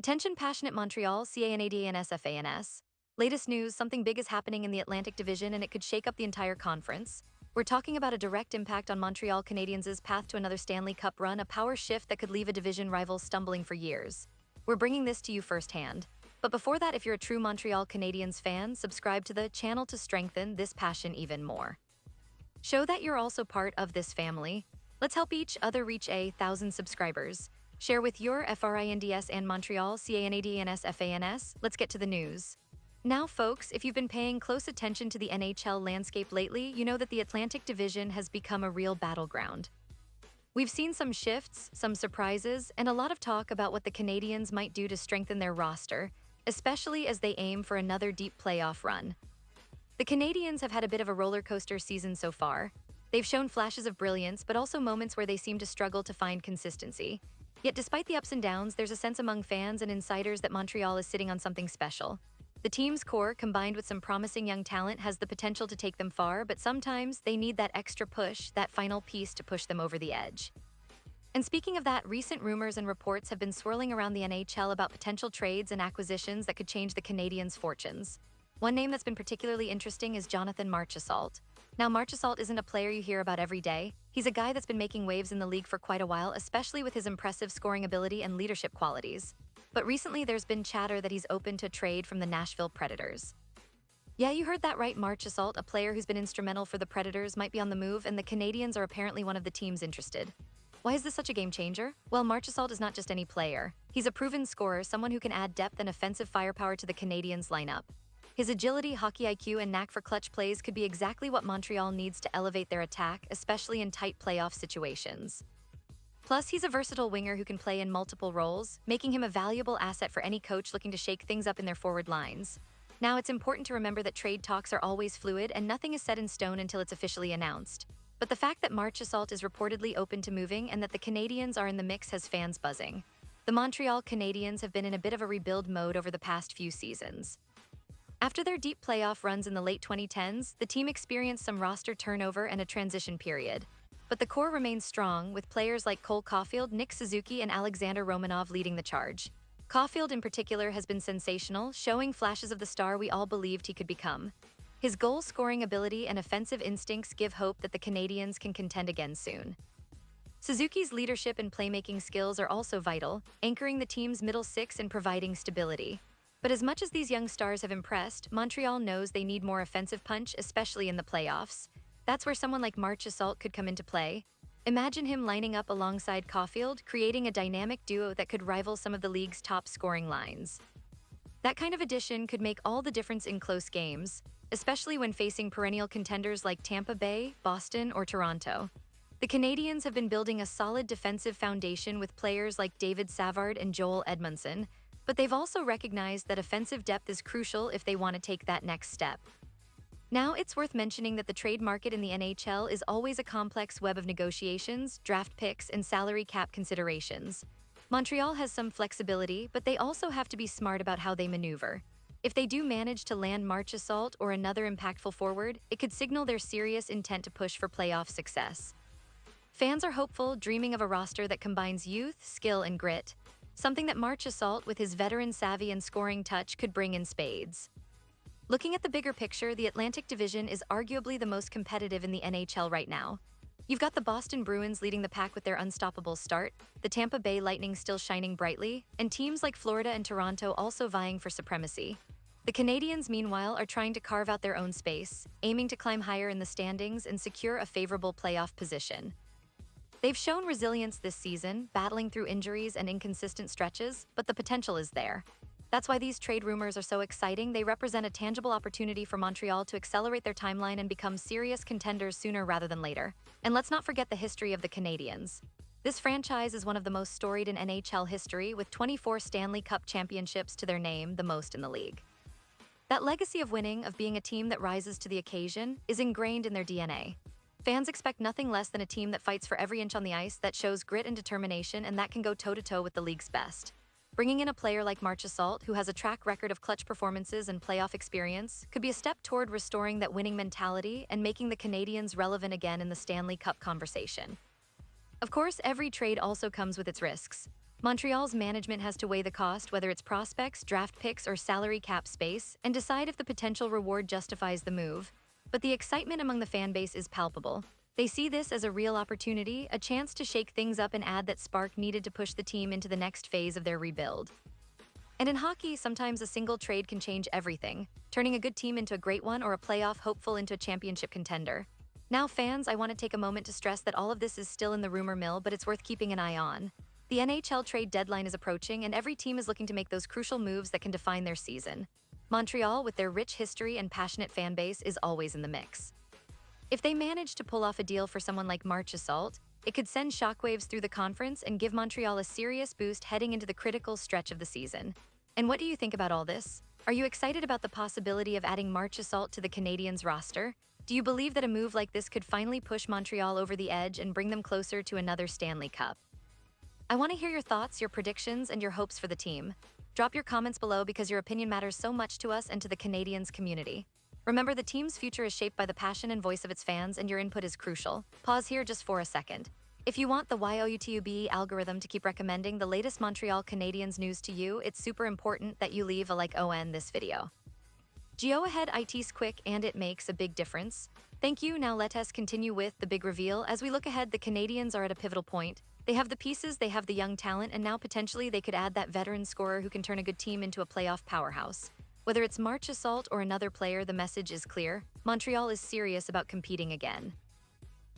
Attention passionate Montreal Canadiens fans. Latest news, something big is happening in the Atlantic Division and it could shake up the entire conference. We're talking about a direct impact on Montreal Canadiens' path to another Stanley Cup run, a power shift that could leave a division rival stumbling for years. We're bringing this to you firsthand. But before that, if you're a true Montreal Canadiens fan, subscribe to the channel to strengthen this passion even more. Show that you're also part of this family. Let's help each other reach 1,000 subscribers. Share with your FRINDS and Montreal Canadiens fans. Let's get to the news. Now, folks, if you've been paying close attention to the NHL landscape lately, you know that the Atlantic Division has become a real battleground. We've seen some shifts, some surprises, and a lot of talk about what the Canadiens might do to strengthen their roster, especially as they aim for another deep playoff run. The Canadiens have had a bit of a roller coaster season so far. They've shown flashes of brilliance, but also moments where they seem to struggle to find consistency. Yet despite the ups and downs, there's a sense among fans and insiders that Montreal is sitting on something special. The team's core, combined with some promising young talent, has the potential to take them far, but sometimes they need that extra push, that final piece to push them over the edge. And speaking of that, recent rumors and reports have been swirling around the NHL about potential trades and acquisitions that could change the Canadiens' fortunes. One name that's been particularly interesting is Jonathan Marchessault. Now, Marchessault isn't a player you hear about every day. He's a guy that's been making waves in the league for quite a while, especially with his impressive scoring ability and leadership qualities. But recently, there's been chatter that he's open to trade from the Nashville Predators. Yeah, you heard that right, Marchessault, a player who's been instrumental for the Predators, might be on the move, and the Canadiens are apparently one of the teams interested. Why is this such a game changer? Well, Marchessault is not just any player. He's a proven scorer, someone who can add depth and offensive firepower to the Canadiens lineup. His agility, hockey IQ, and knack for clutch plays could be exactly what Montreal needs to elevate their attack, especially in tight playoff situations. Plus, he's a versatile winger who can play in multiple roles, making him a valuable asset for any coach looking to shake things up in their forward lines. Now, it's important to remember that trade talks are always fluid and nothing is set in stone until it's officially announced. But the fact that Marchessault is reportedly open to moving and that the Canadiens are in the mix has fans buzzing. The Montreal Canadiens have been in a bit of a rebuild mode over the past few seasons. After their deep playoff runs in the late 2010s, the team experienced some roster turnover and a transition period. But the core remains strong, with players like Cole Caulfield, Nick Suzuki, and Alexander Romanov leading the charge. Caulfield in particular has been sensational, showing flashes of the star we all believed he could become. His goal-scoring ability and offensive instincts give hope that the Canadiens can contend again soon. Suzuki's leadership and playmaking skills are also vital, anchoring the team's middle six and providing stability. But as much as these young stars have impressed, Montreal knows they need more offensive punch, especially in the playoffs. That's where someone like Marchessault could come into play. Imagine him lining up alongside Caulfield, creating a dynamic duo that could rival some of the league's top scoring lines. That kind of addition could make all the difference in close games, especially when facing perennial contenders like Tampa Bay, Boston, or Toronto. The Canadiens have been building a solid defensive foundation with players like David Savard and Joel Edmondson, but they've also recognized that offensive depth is crucial if they want to take that next step. Now, it's worth mentioning that the trade market in the NHL is always a complex web of negotiations, draft picks, and salary cap considerations. Montreal has some flexibility, but they also have to be smart about how they maneuver. If they do manage to land Marchessault or another impactful forward, it could signal their serious intent to push for playoff success. Fans are hopeful, dreaming of a roster that combines youth, skill, and grit, something that Marchessault, with his veteran savvy and scoring touch, could bring in spades. Looking at the bigger picture, the Atlantic Division is arguably the most competitive in the NHL right now. You've got the Boston Bruins leading the pack with their unstoppable start, the Tampa Bay Lightning still shining brightly, and teams like Florida and Toronto also vying for supremacy. The Canadiens, meanwhile, are trying to carve out their own space, aiming to climb higher in the standings and secure a favorable playoff position. They've shown resilience this season, battling through injuries and inconsistent stretches, but the potential is there. That's why these trade rumors are so exciting. They represent a tangible opportunity for Montreal to accelerate their timeline and become serious contenders sooner rather than later. And let's not forget the history of the Canadiens. This franchise is one of the most storied in NHL history, with 24 Stanley Cup championships to their name, the most in the league. That legacy of winning, of being a team that rises to the occasion, is ingrained in their DNA. Fans expect nothing less than a team that fights for every inch on the ice, that shows grit and determination, and that can go toe-to-toe with the league's best. Bringing in a player like Marchessault, who has a track record of clutch performances and playoff experience, could be a step toward restoring that winning mentality and making the Canadiens relevant again in the Stanley Cup conversation. Of course, every trade also comes with its risks. Montreal's management has to weigh the cost, whether it's prospects, draft picks, or salary cap space, and decide if the potential reward justifies the move. But the excitement among the fan base is palpable. They see this as a real opportunity, a chance to shake things up and add that spark needed to push the team into the next phase of their rebuild. And in hockey, sometimes a single trade can change everything, turning a good team into a great one or a playoff hopeful into a championship contender. Now, fans, I want to take a moment to stress that all of this is still in the rumor mill, but it's worth keeping an eye on. The NHL trade deadline is approaching, and every team is looking to make those crucial moves that can define their season. Montreal, with their rich history and passionate fan base, is always in the mix. If they manage to pull off a deal for someone like Marchessault, it could send shockwaves through the conference and give Montreal a serious boost heading into the critical stretch of the season. And what do you think about all this? Are you excited about the possibility of adding Marchessault to the Canadiens roster? Do you believe that a move like this could finally push Montreal over the edge and bring them closer to another Stanley Cup? I want to hear your thoughts, your predictions, and your hopes for the team. Drop your comments below because your opinion matters so much to us and to the Canadiens community. Remember, the team's future is shaped by the passion and voice of its fans, and your input is crucial. Pause here just for a second. If you want the YOUTUBE algorithm to keep recommending the latest Montreal Canadiens news to you, it's super important that you leave a like on this video. Go ahead, it's quick and it makes a big difference. Thank you. Now let us continue with the big reveal. As we look ahead, the Canadiens are at a pivotal point. They have the pieces, they have the young talent, and now potentially they could add that veteran scorer who can turn a good team into a playoff powerhouse. Whether it's Marchessault or another player, the message is clear. Montreal is serious about competing again.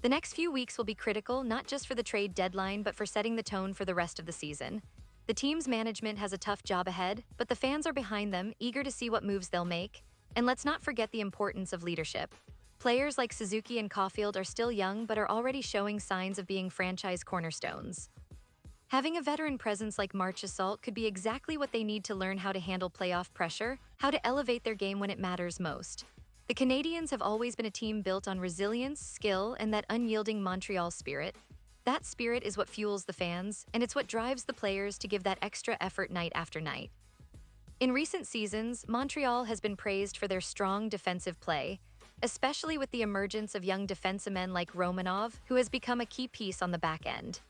The next few weeks will be critical, not just for the trade deadline, but for setting the tone for the rest of the season. The team's management has a tough job ahead, but the fans are behind them, eager to see what moves they'll make. And let's not forget the importance of leadership. Players like Suzuki and Caulfield are still young, but are already showing signs of being franchise cornerstones. Having a veteran presence like Marchessault could be exactly what they need to learn how to handle playoff pressure, how to elevate their game when it matters most. The Canadiens have always been a team built on resilience, skill, and that unyielding Montreal spirit. That spirit is what fuels the fans, and it's what drives the players to give that extra effort night after night. In recent seasons, Montreal has been praised for their strong defensive play, especially with the emergence of young defensemen like Romanov, who has become a key piece on the back end.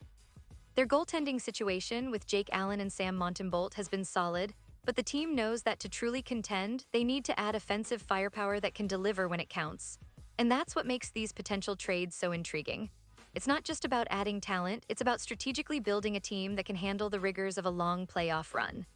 Their goaltending situation with Jake Allen and Sam Montembeault has been solid, but the team knows that to truly contend, they need to add offensive firepower that can deliver when it counts. And that's what makes these potential trades so intriguing. It's not just about adding talent, it's about strategically building a team that can handle the rigors of a long playoff run.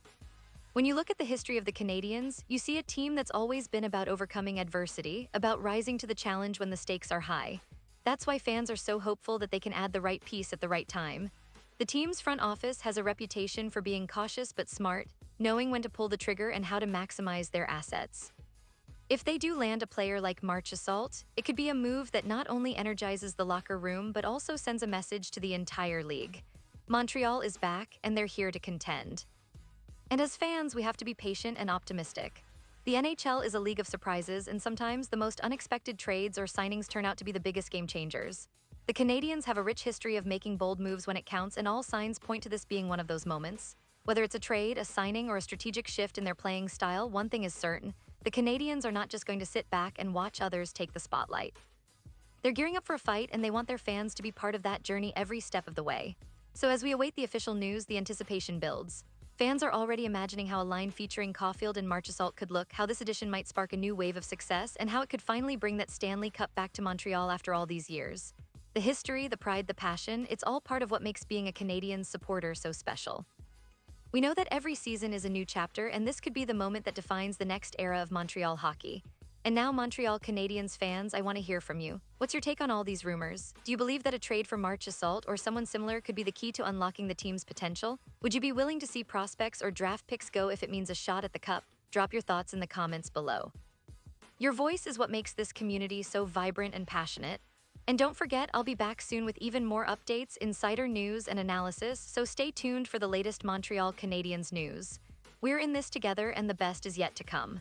When you look at the history of the Canadiens, you see a team that's always been about overcoming adversity, about rising to the challenge when the stakes are high. That's why fans are so hopeful that they can add the right piece at the right time. The team's front office has a reputation for being cautious but smart, knowing when to pull the trigger and how to maximize their assets. If they do land a player like Marchessault, it could be a move that not only energizes the locker room but also sends a message to the entire league. Montreal is back, and they're here to contend. And as fans, we have to be patient and optimistic. The NHL is a league of surprises, and sometimes the most unexpected trades or signings turn out to be the biggest game changers. The Canadiens have a rich history of making bold moves when it counts, and all signs point to this being one of those moments. Whether it's a trade, a signing, or a strategic shift in their playing style, one thing is certain: the Canadiens are not just going to sit back and watch others take the spotlight. They're gearing up for a fight, and they want their fans to be part of that journey every step of the way. So as we await the official news, the anticipation builds. Fans are already imagining how a line featuring Caulfield and Marchessault could look, how this addition might spark a new wave of success, and how it could finally bring that Stanley Cup back to Montreal after all these years. The history, the pride, the passion, it's all part of what makes being a Canadiens supporter so special. We know that every season is a new chapter, and this could be the moment that defines the next era of Montreal hockey. And now, Montreal Canadiens fans, I want to hear from you. What's your take on all these rumors? Do you believe that a trade for Marchessault or someone similar could be the key to unlocking the team's potential? Would you be willing to see prospects or draft picks go if it means a shot at the cup? Drop your thoughts in the comments below. Your voice is what makes this community so vibrant and passionate. And don't forget, I'll be back soon with even more updates, insider news, and analysis, so stay tuned for the latest Montreal Canadiens news. We're in this together, and the best is yet to come.